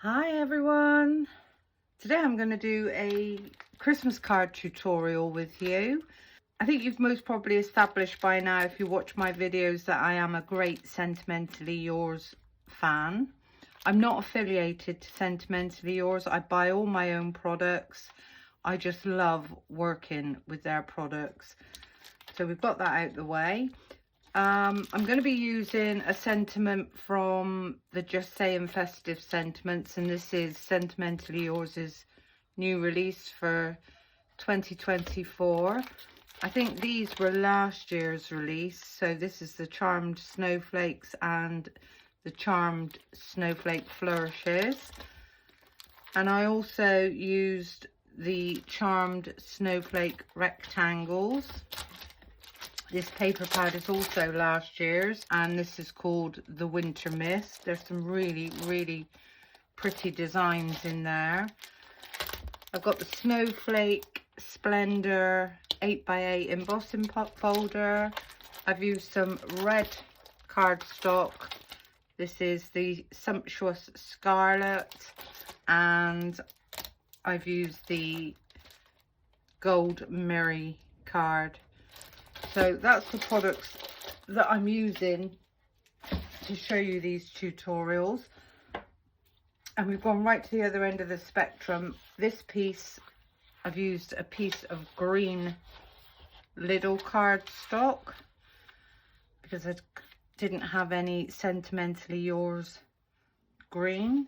Hi everyone! Today I'm going to do a Christmas card tutorial with you. I think you've most probably established by now, if you watch my videos, that I am a great Sentimentally Yours fan. I'm not affiliated to Sentimentally Yours. I buy all my own products. I just love working with their products. So we've got that out the way. I'm going to be using a sentiment from the Just Saying Festive Sentiments, and this is Sentimentally Yours' new release for 2024. I think these were last year's release, so this is the Charmed Snowflakes and the Charmed Snowflake Flourishes. And I also used the Charmed Snowflake Rectangles. This paper pad is also last year's, and this is called the Winter Mist. There's some really pretty designs in there. I've got the Snowflake Splendor 8x8 embossing folder. I've used some red cardstock. This is the Sumptuous Scarlet, and I've used the Gold Mirror card. So that's the products that I'm using to show you these tutorials. And we've gone right to the other end of the spectrum. This piece, I've used a piece of green Lidl cardstock because I didn't have any Sentimentally Yours green.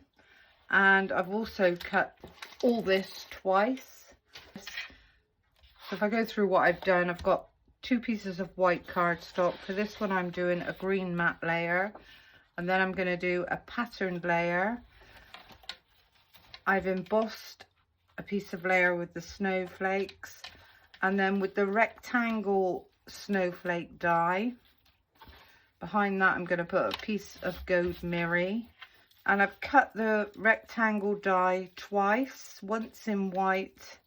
And I've also cut all this twice. So if I go through what I've done, I've got 2 pieces of white cardstock. For this one I'm doing a green matte layer, and then I'm going to do a patterned layer. I've embossed a piece of layer with the snowflakes, and then with the rectangle snowflake die behind that I'm going to put a piece of Gold Mirror, and I've cut the rectangle die twice, once in white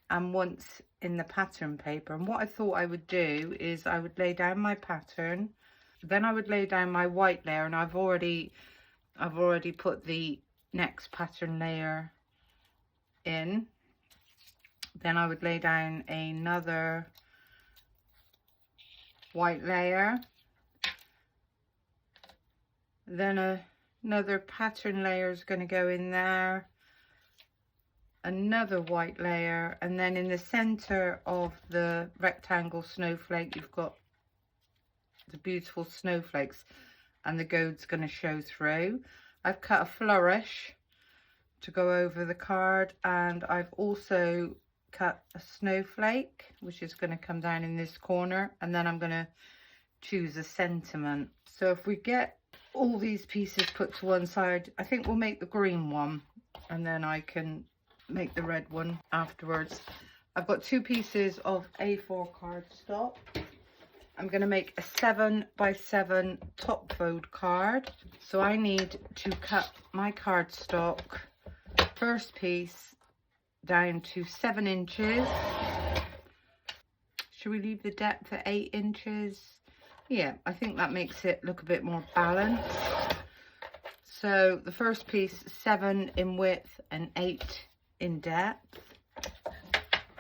and once in the pattern paper. And what I thought I would do is I would lay down my pattern, then I would lay down my white layer, and I've already put the next pattern layer in. Then I would lay down another white layer, then another pattern layer is going to go in there, another white layer, and then in the center of the rectangle snowflake you've got the beautiful snowflakes, and the gold's going to show through. I've cut a flourish to go over the card, and I've also cut a snowflake which is going to come down in this corner, and then I'm going to choose a sentiment. So if we get all these pieces put to one side, I think we'll make the green one and then I can make the red one afterwards. I've got 2 pieces of A4 cardstock. I'm going to make a 7x7 top fold card. So I need to cut my cardstock, first piece, down to 7 inches. Should we leave the depth at 8 inches? Yeah, I think that makes it look a bit more balanced. So the first piece, 7 in width and 8 in depth.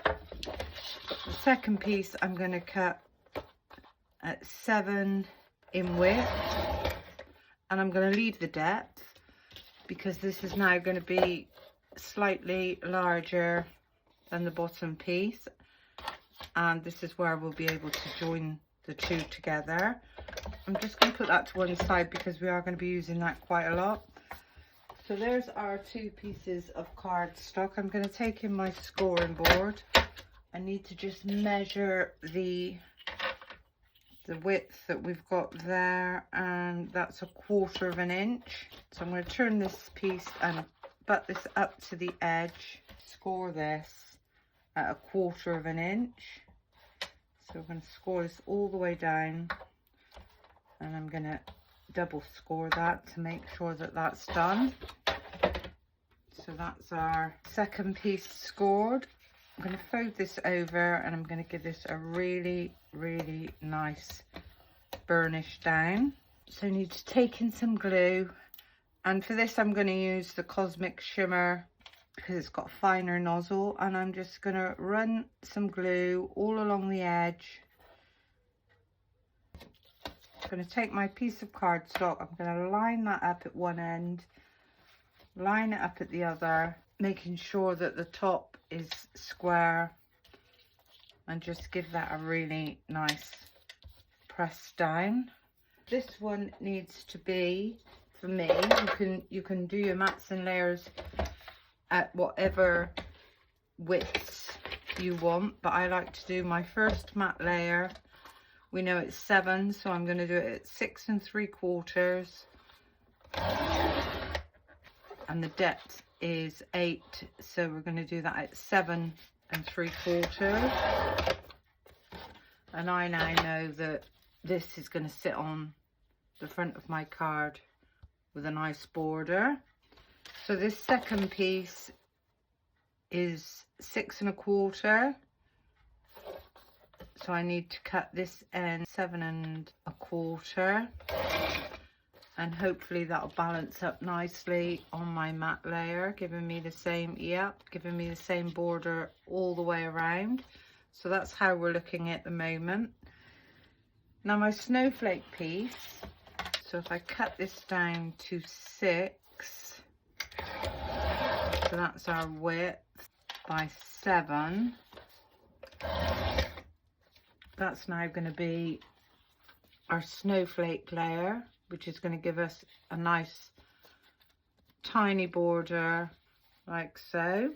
The second piece I'm going to cut at 7 in width, and I'm going to leave the depth because this is now going to be slightly larger than the bottom piece, and this is where we'll be able to join the 2 together. I'm just going to put that to one side because we are going to be using that quite a lot. So there's our 2 pieces of cardstock. I'm going to take in my scoring board. I need to just measure the width that we've got there, and that's 1/4 inch. So I'm going to turn this piece and butt this up to the edge, score this at 1/4 inch. So we're going to score this all the way down, and I'm going to double score that to make sure that that's done. So that's our second piece scored. I'm going to fold this over, and I'm going to give this a really nice burnish down. So I need to take in some glue And for this I'm going to use the Cosmic Shimmer because it's got a finer nozzle, and I'm just going to run some glue all along the edge. I'm going to take my piece of cardstock, I'm going to line that up at one end, line it up at the other, making sure that the top is square, and just give that a really nice press down. This one needs to be, for me, you can do your mats and layers at whatever widths you want, but I like to do my first mat layer, we know it's 7, so I'm going to do it at 6 3/4, and the depth is 8, so we're going to do that at 7 3/4. And I now know that this is going to sit on the front of my card with a nice border. So this second piece is 6 1/4, so I need to cut this end 7 1/4, and hopefully that'll balance up nicely on my mat layer, giving me the same, giving me the same border all the way around. So that's how we're looking at the moment. Now my snowflake piece, so if I cut this down to 6, so that's our width, by 7, that's now going to be our snowflake layer, which is going to give us a nice tiny border like so.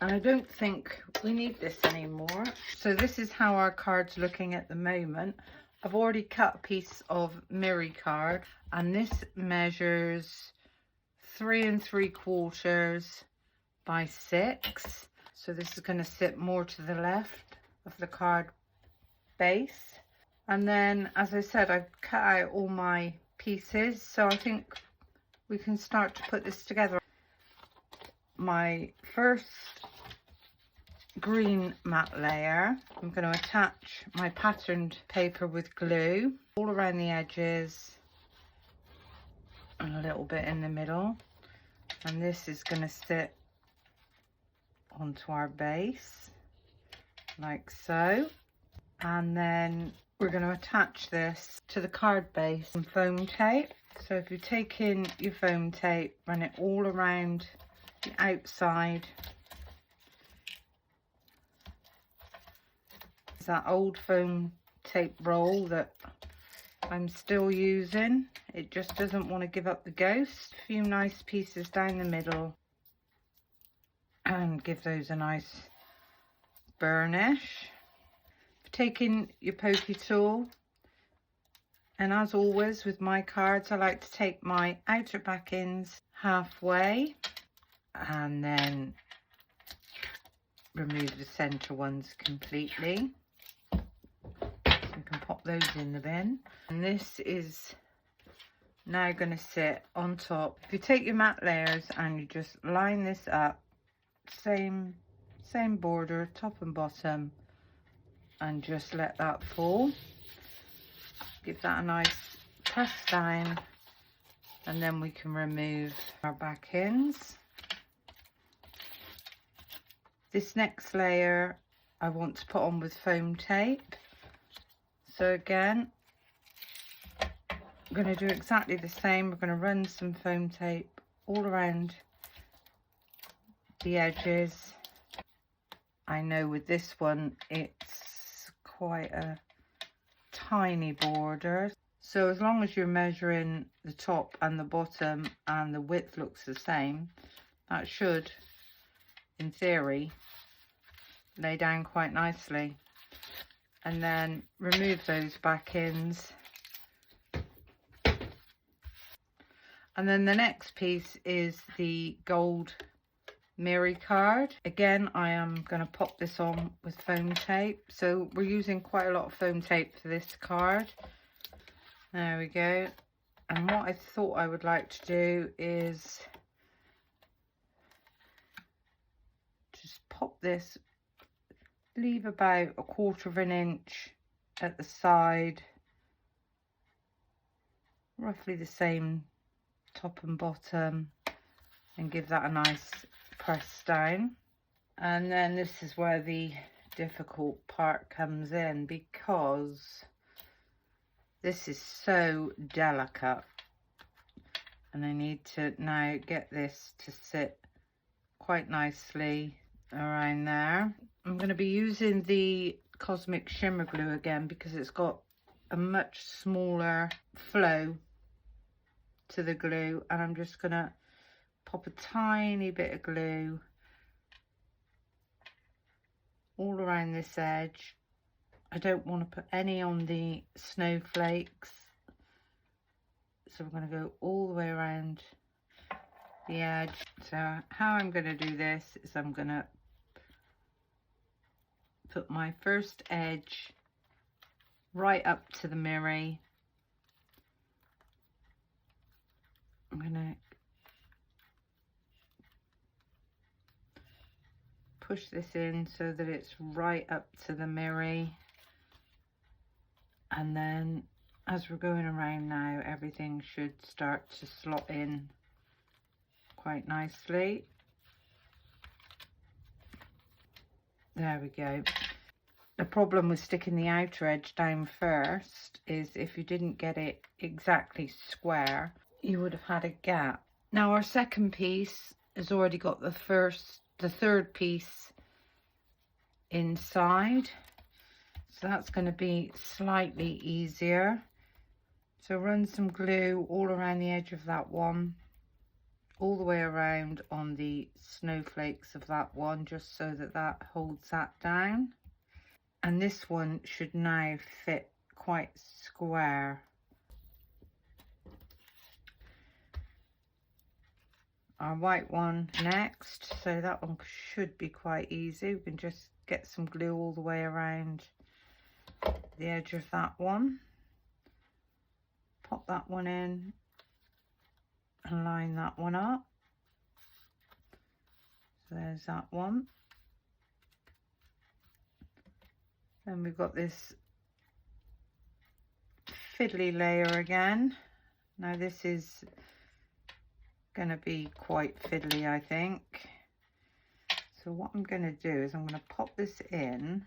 And I don't think we need this anymore. So this is how our card's looking at the moment. I've already cut a piece of Miri card, and this measures 3 3/4 by 6. So this is going to sit more to the left of the card base. And then, as I said, I've cut out all my pieces, so I think we can start to put this together. My first green mat layer, I'm going to attach my patterned paper with glue all around the edges and a little bit in the middle, and this is going to sit onto our base like so. And then we're going to attach this to the card base and foam tape. So if you take in your foam tape, run it all around the outside. It's that old foam tape roll that I'm still using. It just doesn't want to give up the ghost. A few nice pieces down the middle and give those a nice burnish. Taking your pokey tool, and as always with my cards, I like to take my outer back ends halfway and then remove the center ones completely. So you can pop those in the bin, and this is now going to sit on top. If you take your mat layers and you just line this up, same border, top and bottom, and just let that fall. Give that a nice press down, and then we can remove our back ends. This next layer I want to put on with foam tape. So again, I'm going to do exactly the same. We're going to run some foam tape all around the edges. I know with this one it's quite a tiny border, so as long as you're measuring the top and the bottom and the width looks the same, that should in theory lay down quite nicely. And then remove those back ends, and then the next piece is the gold Miri card. Again, I am going to pop this on with foam tape. So we're using quite a lot of foam tape for this card. There we go. And what I thought I would like to do is just pop this, leave about 1/4 inch at the side roughly the same top and bottom, and give that a nice press down. And then this is where the difficult part comes in, because this is so delicate, and I need to now get this to sit quite nicely around there. I'm going to be using the Cosmic Shimmer Glue again because it's got a much smaller flow to the glue, and I'm just going to pop a tiny bit of glue all around this edge. I don't want to put any on the snowflakes, so we're going to go all the way around the edge. So how I'm going to do this is I'm going to put my first edge right up to the mirror. I'm going to push this in so that it's right up to the mirror, and then as we're going around now, everything should start to slot in quite nicely. There we go. The problem with sticking the outer edge down first is if you didn't get it exactly square, you would have had a gap. Now our second piece has already got the third piece inside, so that's going to be slightly easier. So run some glue all around the edge of that one, all the way around on the snowflakes of that one, just so that that holds that down. And this one should now fit quite square. Our white one next, so that one should be quite easy. We can just get some glue all the way around the edge of that one, pop that one in and line that one up. So there's that one. Then we've got this fiddly layer again. Now this is going to be quite fiddly, I think. So what I'm going to do is I'm going to pop this in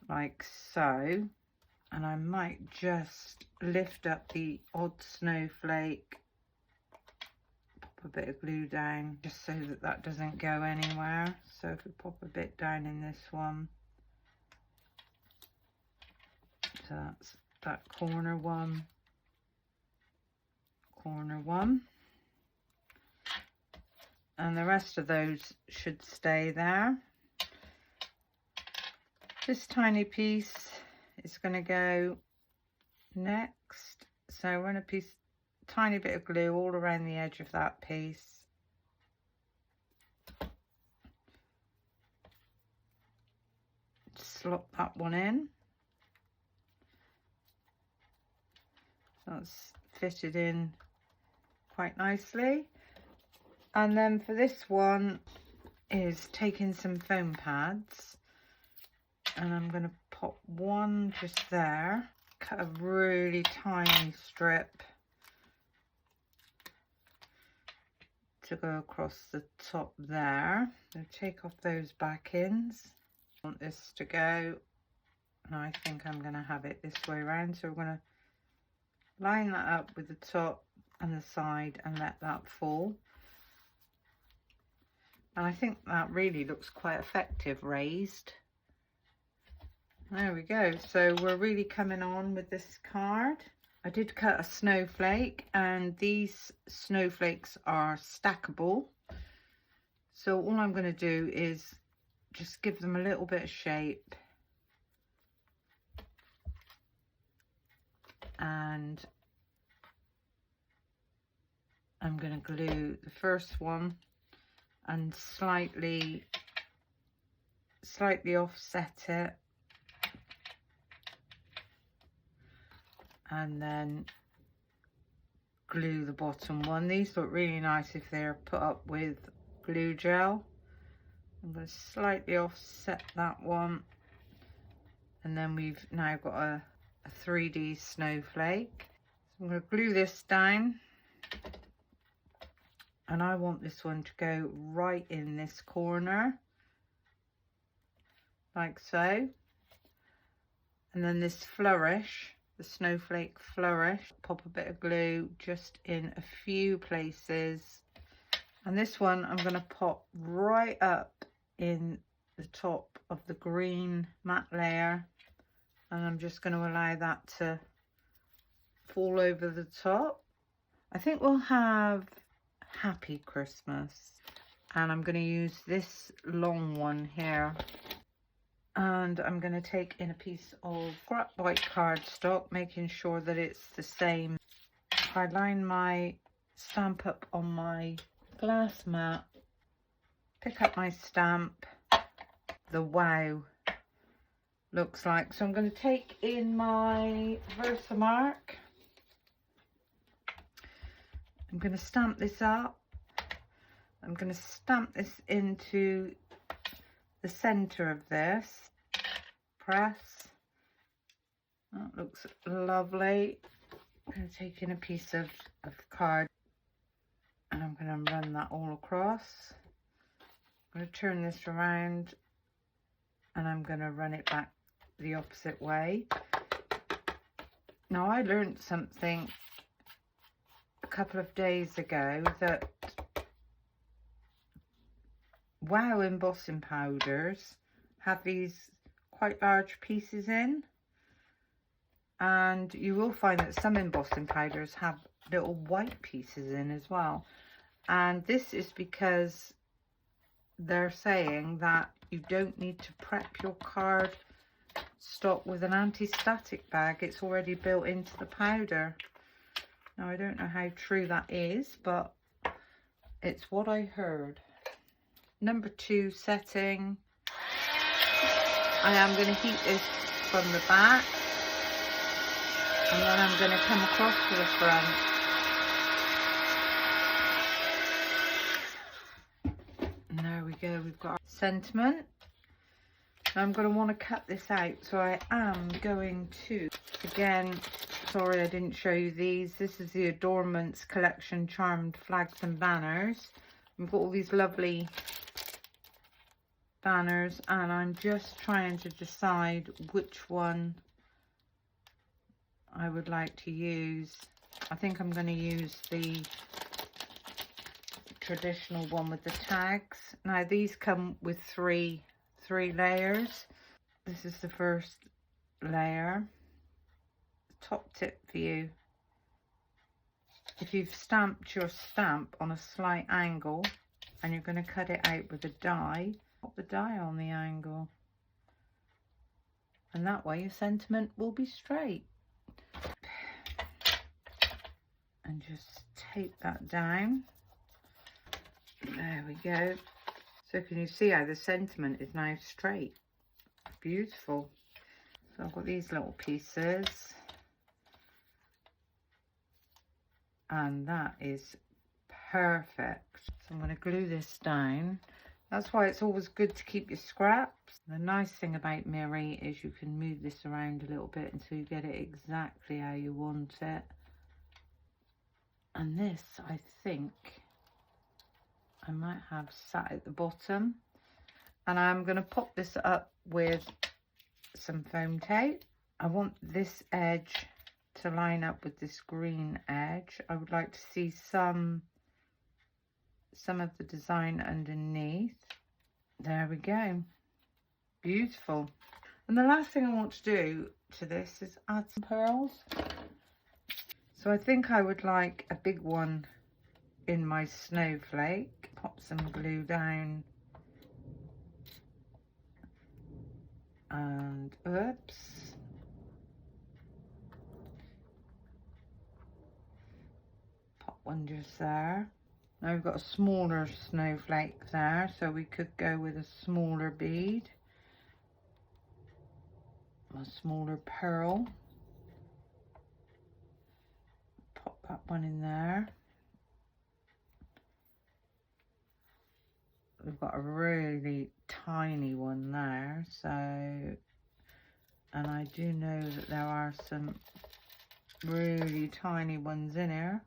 like so, and I might just lift up the odd snowflake, pop a bit of glue down just so that that doesn't go anywhere. So if we pop a bit down in this one, so that's that corner one, and the rest of those should stay there. This tiny piece is going to go next, so run a tiny bit of glue all around the edge of that piece. Slot that one in. That's fitted in quite nicely. And then for this one is taking some foam pads, and I'm going to pop one just there, cut a really tiny strip to go across the top there. So take off those backings. I want this to go, and I think I'm going to have it this way around, so we're going to line that up with the top and the side and let that fall. And I think that really looks quite effective raised. There we go. So we're really coming on with this card. I did cut a snowflake, and these snowflakes are stackable. So all I'm going to do is just give them a little bit of shape. And I'm going to glue the first one and slightly offset it, and then glue the bottom one. These look really nice if they're put up with glue gel. I'm going to slightly offset that one, and then we've now got a 3D snowflake. So I'm going to glue this down, and I want this one to go right in this corner, like so. And then this flourish, the snowflake flourish, pop a bit of glue just in a few places. And this one I'm going to pop right up in the top of the green matte layer, and I'm just going to allow that to fall over the top. I think we'll have Happy Christmas, and I'm going to use this long one here, and I'm going to take in a piece of scrap white cardstock, making sure that it's the same. I line my stamp up on my glass mat, pick up my stamp, the wow looks like. So I'm going to take in my Versamark. I'm going to stamp this up. I'm going to stamp this into the center of this. Press. That looks lovely. I'm going to take in a piece of card, and I'm going to run that all across. I'm going to turn this around, and I'm going to run it back the opposite way. Now, I learned something a couple of days ago, that Wow embossing powders have these quite large pieces in, and you will find that some embossing powders have little white pieces in as well, and this is because they're saying that you don't need to prep your card stock with an anti-static bag. It's already built into the powder. Now, I don't know how true that is, but it's what I heard. Number 2 setting. I am going to heat this from the back, and then I'm going to come across to the front. And there we go, we've got our sentiment. I'm going to want to cut this out, so I am going to, again, sorry I didn't show you these. This is the Adornments collection, charmed flags and banners. We've got all these lovely banners, and I'm just trying to decide which one I would like to use. I think I'm going to use the traditional one with the tags. Now, these come with three layers. This is the first layer. Top tip for you: if you've stamped your stamp on a slight angle and you're going to cut it out with a die, pop the die on the angle, and that way your sentiment will be straight. And just tape that down. There we go. So can you see how the sentiment is now straight? Beautiful. So I've got these little pieces, and that is perfect. So I'm going to glue this down. That's why it's always good to keep your scraps. The nice thing about Miri is you can move this around a little bit until you get it exactly how you want it. And this, I think, I might have sat at the bottom, and I'm going to pop this up with some foam tape. I want this edge to line up with this green edge. I would like to see some of the design underneath. There we go. Beautiful. And the last thing I want to do to this is add some pearls. So I think I would like a big one in my snowflake. Pop some glue down, and oops, pop one just there. Now we've got a smaller snowflake there, so we could go with a smaller bead, a smaller pearl. Pop that one in there. we've got a really tiny one there, so, and I do know that there are some really tiny ones in here.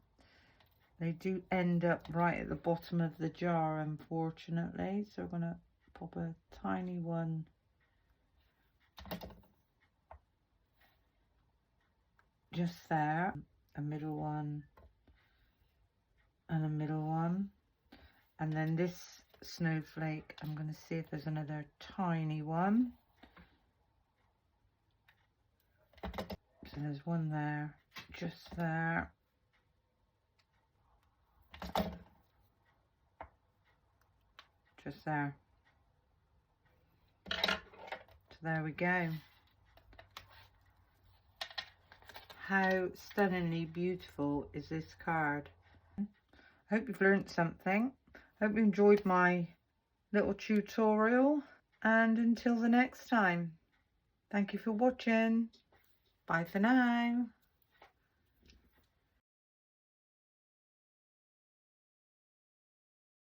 They do end up right at the bottom of the jar, unfortunately, so we're going to pop a tiny one just there, a middle one and a middle one, and then this snowflake, I'm going to see if there's another tiny one. So there's one there, just there. Just there. So there we go. How stunningly beautiful is this card? Hope you've learnt something. Hope you enjoyed my little tutorial, and until the next time, thank you for watching. Bye for now.